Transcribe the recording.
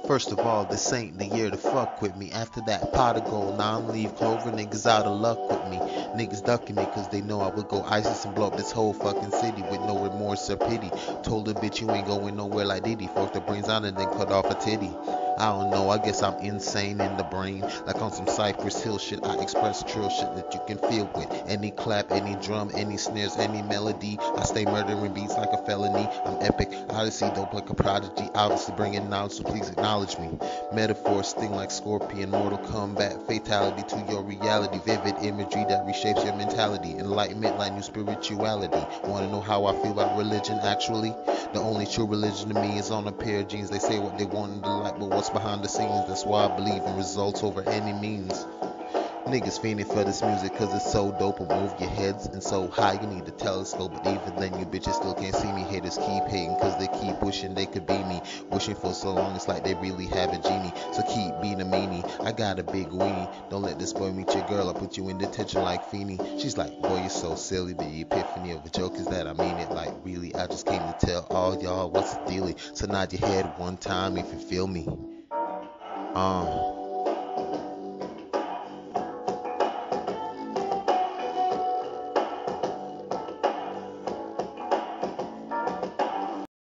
First of all, this ain't the year to fuck with me. After that pot of gold, now I'm leave clover, niggas out of luck with me. Niggas ducking me cause they know I would go ISIS and blow up this whole fucking city with no remorse or pity. Told a bitch you ain't going nowhere like Diddy. Forked the brains out and then cut off a titty. I don't know, I guess I'm insane in the brain. Like on some Cypress Hill shit, I express trill shit that you can feel with any clap, any drum, any snares, any melody. I stay murdering beats like a felony. I'm epic, odyssey, dope like a prodigy. Obviously bringing knowledge, so please acknowledge me. Metaphors sting like scorpion, mortal combat, fatality to your reality. Vivid imagery that reshapes your mentality. Enlightenment like new spirituality. Wanna know how I feel about religion actually? The only true religion to me is on a pair of jeans. They say what they want in the light, but what's behind the scenes? That's why I believe in results over any means. Niggas fiending for this music cause it's so dope, will move your heads and so high you need a telescope. But even then you bitches still can't see me. Haters keep hating cause they keep wishing they could be me. Wishing for so long it's like they really have a genie. So keep being a meanie, I got a big weenie. Don't let this boy meet your girl, I'll put you in detention like Feeny. She's like, boy you're so silly. The epiphany of a joke is that I mean it like really. I just came to tell all y'all what's the dealie. So nod your head one time if you feel me.